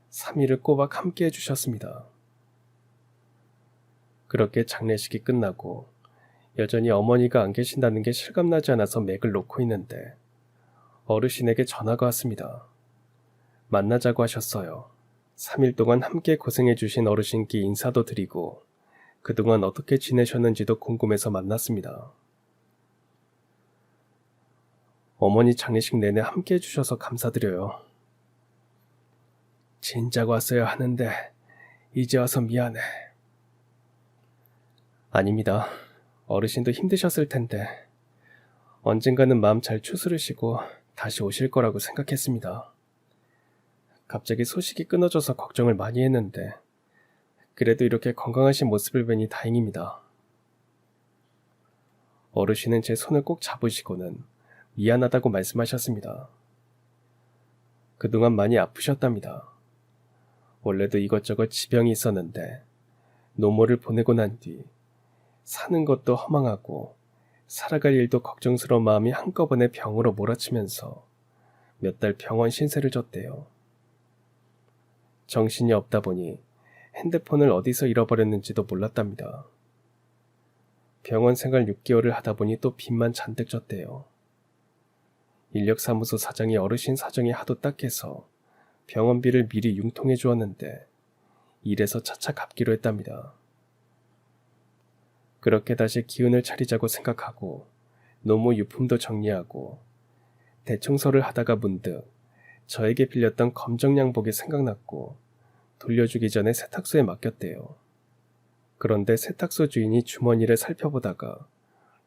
3일을 꼬박 함께 해주셨습니다. 그렇게 장례식이 끝나고 여전히 어머니가 안 계신다는 게 실감나지 않아서 맥을 놓고 있는데 어르신에게 전화가 왔습니다. 만나자고 하셨어요. 3일 동안 함께 고생해주신 어르신께 인사도 드리고 그동안 어떻게 지내셨는지도 궁금해서 만났습니다. 어머니 장례식 내내 함께 해주셔서 감사드려요. 진작 왔어야 하는데 이제 와서 미안해. 아닙니다. 어르신도 힘드셨을 텐데 언젠가는 마음 잘 추스르시고 다시 오실 거라고 생각했습니다. 갑자기 소식이 끊어져서 걱정을 많이 했는데 그래도 이렇게 건강하신 모습을 뵈니 다행입니다. 어르신은 제 손을 꼭 잡으시고는 미안하다고 말씀하셨습니다. 그동안 많이 아프셨답니다. 원래도 이것저것 지병이 있었는데 노모를 보내고 난 뒤 사는 것도 허망하고 살아갈 일도 걱정스러운 마음이 한꺼번에 병으로 몰아치면서 몇 달 병원 신세를 졌대요. 정신이 없다 보니 핸드폰을 어디서 잃어버렸는지도 몰랐답니다. 병원 생활 6개월을 하다 보니 또 빚만 잔뜩 졌대요. 인력사무소 사장이 어르신 사정이 하도 딱해서 병원비를 미리 융통해 주었는데 일에서 차차 갚기로 했답니다. 그렇게 다시 기운을 차리자고 생각하고 노모 유품도 정리하고 대청소를 하다가 문득 저에게 빌렸던 검정 양복이 생각났고 돌려주기 전에 세탁소에 맡겼대요. 그런데 세탁소 주인이 주머니를 살펴보다가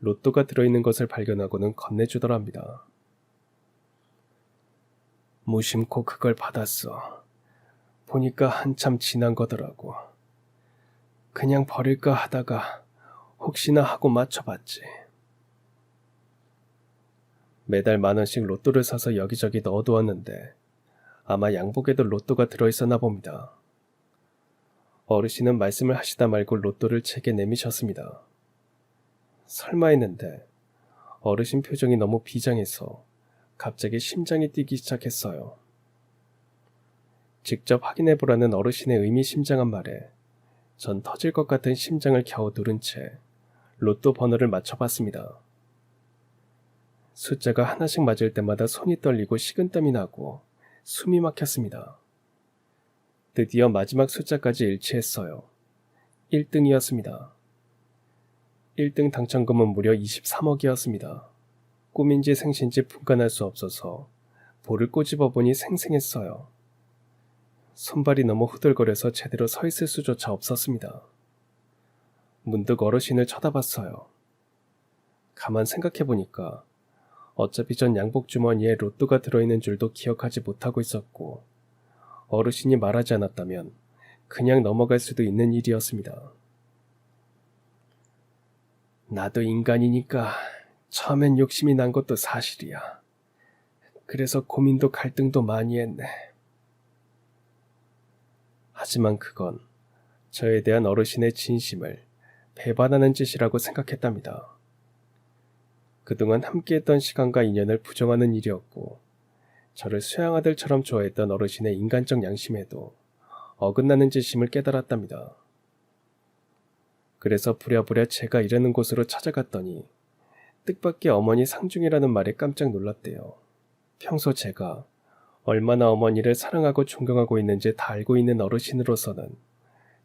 로또가 들어있는 것을 발견하고는 건네주더랍니다. 무심코 그걸 받았어. 보니까 한참 지난 거더라고. 그냥 버릴까 하다가 혹시나 하고 맞춰봤지. 매달 10,000원씩 로또를 사서 여기저기 넣어두었는데 아마 양복에도 로또가 들어있었나 봅니다. 어르신은 말씀을 하시다 말고 로또를 제게 내미셨습니다. 설마 했는데 어르신 표정이 너무 비장해서 갑자기 심장이 뛰기 시작했어요. 직접 확인해보라는 어르신의 의미심장한 말에 전 터질 것 같은 심장을 겨우 누른 채 로또 번호를 맞춰봤습니다. 숫자가 하나씩 맞을 때마다 손이 떨리고 식은땀이 나고 숨이 막혔습니다. 드디어 마지막 숫자까지 일치했어요. 1등이었습니다. 1등 당첨금은 무려 23억이었습니다. 꿈인지 생신지 분간할 수 없어서 볼을 꼬집어 보니 생생했어요. 손발이 너무 후들거려서 제대로 서 있을 수조차 없었습니다. 문득 어르신을 쳐다봤어요. 가만 생각해보니까 어차피 전 양복 주머니에 로또가 들어있는 줄도 기억하지 못하고 있었고 어르신이 말하지 않았다면 그냥 넘어갈 수도 있는 일이었습니다. 나도 인간이니까 처음엔 욕심이 난 것도 사실이야. 그래서 고민도 갈등도 많이 했네. 하지만 그건 저에 대한 어르신의 진심을 배반하는 짓이라고 생각했답니다. 그동안 함께했던 시간과 인연을 부정하는 일이었고 저를 수양아들처럼 좋아했던 어르신의 인간적 양심에도 어긋나는 짓임을 깨달았답니다. 그래서 부랴부랴 제가 일하는 곳으로 찾아갔더니 뜻밖의 어머니 상중이라는 말에 깜짝 놀랐대요. 평소 제가 얼마나 어머니를 사랑하고 존경하고 있는지 다 알고 있는 어르신으로서는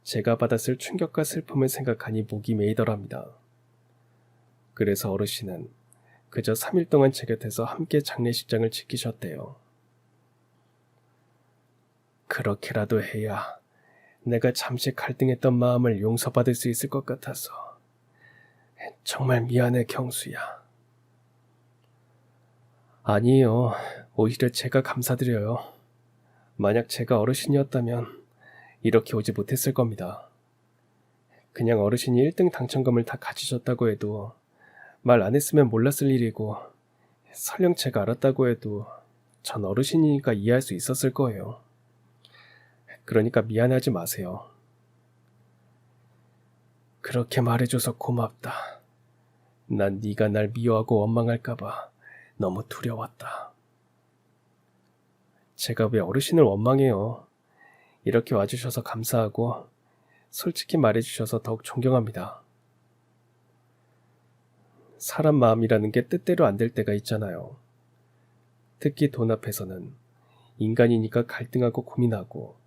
제가 받았을 충격과 슬픔을 생각하니 목이 메이더랍니다. 그래서 어르신은 그저 3일 동안 제 곁에서 함께 장례식장을 지키셨대요. 그렇게라도 해야 내가 잠시 갈등했던 마음을 용서받을 수 있을 것 같아서 정말 미안해, 경수야. 아니에요. 오히려 제가 감사드려요. 만약 제가 어르신이었다면 이렇게 오지 못했을 겁니다. 그냥 어르신이 1등 당첨금을 다 가지셨다고 해도 말 안 했으면 몰랐을 일이고 설령 제가 알았다고 해도 전 어르신이니까 이해할 수 있었을 거예요. 그러니까 미안해하지 마세요. 그렇게 말해줘서 고맙다. 난 네가 날 미워하고 원망할까봐 너무 두려웠다. 제가 왜 어르신을 원망해요. 이렇게 와주셔서 감사하고 솔직히 말해주셔서 더욱 존경합니다. 사람 마음이라는 게 뜻대로 안 될 때가 있잖아요. 특히 돈 앞에서는 인간이니까 갈등하고 고민하고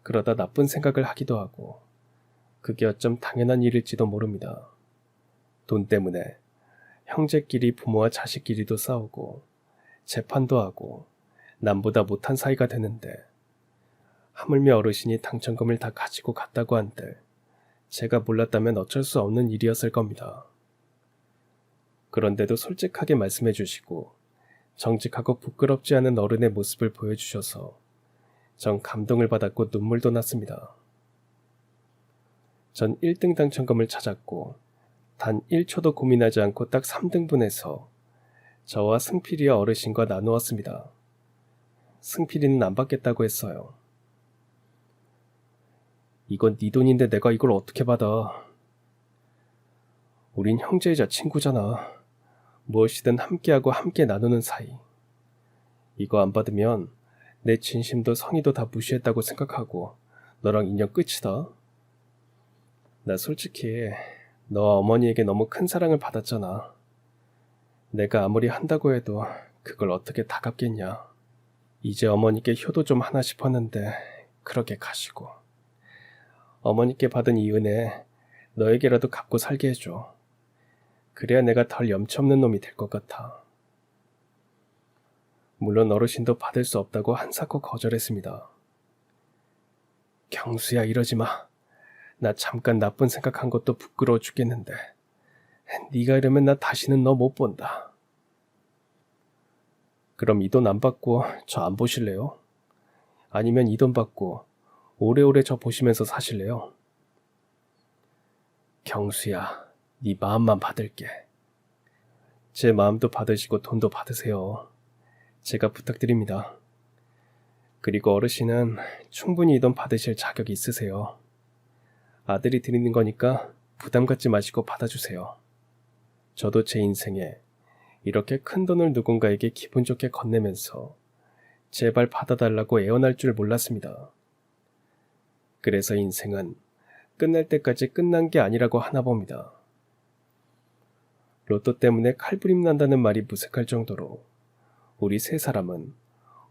그러다 나쁜 생각을 하기도 하고 그게 어쩜 당연한 일일지도 모릅니다. 돈 때문에 형제끼리 부모와 자식끼리도 싸우고 재판도 하고 남보다 못한 사이가 되는데 하물며 어르신이 당첨금을 다 가지고 갔다고 한들 제가 몰랐다면 어쩔 수 없는 일이었을 겁니다. 그런데도 솔직하게 말씀해 주시고 정직하고 부끄럽지 않은 어른의 모습을 보여주셔서 전 감동을 받았고 눈물도 났습니다. 전 1등 당첨금을 찾았고 단 1초도 고민하지 않고 딱 3등분해서 저와 승필이와 어르신과 나누었습니다. 승필이는 안 받겠다고 했어요. 이건 네 돈인데 내가 이걸 어떻게 받아. 우린 형제이자 친구잖아. 무엇이든 함께하고 함께 나누는 사이. 이거 안 받으면 내 진심도 성의도 다 무시했다고 생각하고 너랑 인연 끝이다. 나 솔직히 너 어머니에게 너무 큰 사랑을 받았잖아. 내가 아무리 한다고 해도 그걸 어떻게 다 갚겠냐. 이제 어머니께 효도 좀 하나 싶었는데 그렇게 가시고. 어머니께 받은 이 은혜 너에게라도 갚고 살게 해줘. 그래야 내가 덜 염치 없는 놈이 될 것 같아. 물론 어르신도 받을 수 없다고 한사코 거절했습니다. 경수야, 이러지 마. 나 잠깐 나쁜 생각한 것도 부끄러워 죽겠는데 네가 이러면 나 다시는 너 못 본다. 그럼 이 돈 안 받고 저 안 보실래요? 아니면 이 돈 받고 오래오래 저 보시면서 사실래요? 경수야, 네 마음만 받을게. 제 마음도 받으시고 돈도 받으세요. 제가 부탁드립니다. 그리고 어르신은 충분히 이 돈 받으실 자격이 있으세요. 아들이 드리는 거니까 부담 갖지 마시고 받아주세요. 저도 제 인생에 이렇게 큰 돈을 누군가에게 기분 좋게 건네면서 제발 받아달라고 애원할 줄 몰랐습니다. 그래서 인생은 끝날 때까지 끝난 게 아니라고 하나 봅니다. 로또 때문에 칼부림 난다는 말이 무색할 정도로 우리 세 사람은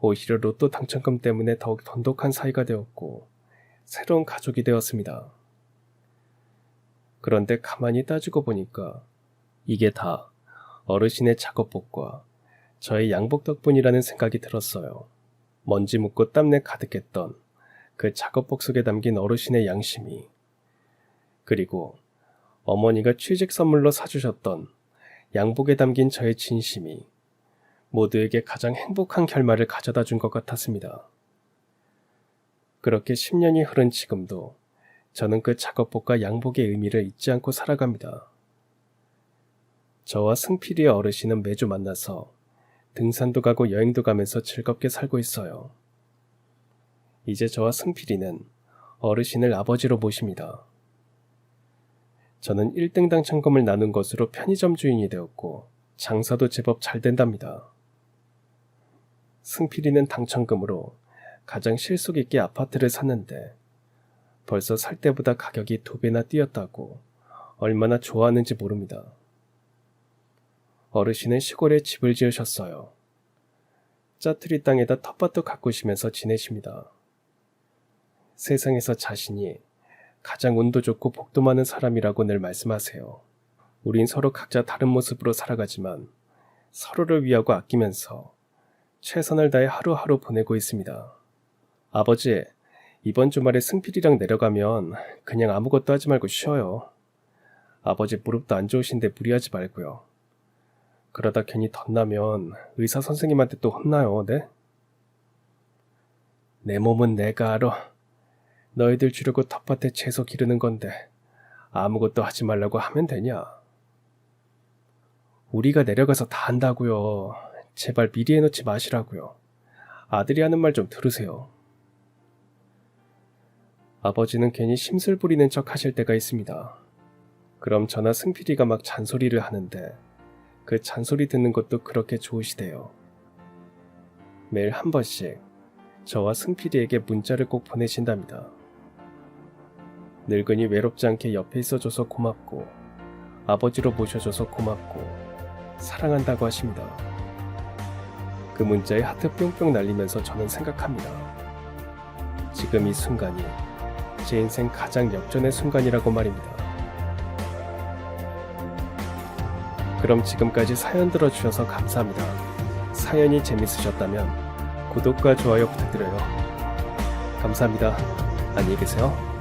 오히려 로또 당첨금 때문에 더욱 돈독한 사이가 되었고 새로운 가족이 되었습니다. 그런데 가만히 따지고 보니까 이게 다 어르신의 작업복과 저의 양복 덕분이라는 생각이 들었어요. 먼지 묻고 땀내 가득했던 그 작업복 속에 담긴 어르신의 양심이, 그리고 어머니가 취직 선물로 사주셨던 양복에 담긴 저의 진심이 모두에게 가장 행복한 결말을 가져다 준 것 같았습니다. 그렇게 10년이 흐른 지금도 저는 그 작업복과 양복의 의미를 잊지 않고 살아갑니다. 저와 승필이의 어르신은 매주 만나서 등산도 가고 여행도 가면서 즐겁게 살고 있어요. 이제 저와 승필이는 어르신을 아버지로 모십니다. 저는 1등 당첨금을 나눈 것으로 편의점 주인이 되었고 장사도 제법 잘 된답니다. 승필이는 당첨금으로 가장 실속 있게 아파트를 샀는데 벌써 살 때보다 가격이 2배나 뛰었다고 얼마나 좋아하는지 모릅니다. 어르신은 시골에 집을 지으셨어요. 짜투리 땅에다 텃밭도 가꾸시면서 지내십니다. 세상에서 자신이 가장 운도 좋고 복도 많은 사람이라고 늘 말씀하세요. 우린 서로 각자 다른 모습으로 살아가지만 서로를 위하고 아끼면서 최선을 다해 하루하루 보내고 있습니다. 아버지, 이번 주말에 승필이랑 내려가면 그냥 아무것도 하지 말고 쉬어요. 아버지 무릎도 안 좋으신데 무리하지 말고요. 그러다 괜히 덧나면 의사 선생님한테 또 혼나요, 네? 내 몸은 내가 알아. 너희들 주려고 텃밭에 채소 기르는 건데 아무것도 하지 말라고 하면 되냐? 우리가 내려가서 다 한다고요. 제발 미리 해놓지 마시라고요. 아들이 하는 말 좀 들으세요. 아버지는 괜히 심술 부리는 척 하실 때가 있습니다. 그럼 저나 승필이가 막 잔소리를 하는데 그 잔소리 듣는 것도 그렇게 좋으시대요. 매일 한 번씩 저와 승필이에게 문자를 꼭 보내신답니다. 늙은이 외롭지 않게 옆에 있어줘서 고맙고 아버지로 모셔줘서 고맙고 사랑한다고 하십니다. 그 문자에 하트 뿅뿅 날리면서 저는 생각합니다. 지금 이 순간이 제 인생 가장 역전의 순간이라고 말입니다. 그럼 지금까지 사연 들어주셔서 감사합니다. 사연이 재밌으셨다면 구독과 좋아요 부탁드려요. 감사합니다. 안녕히 계세요.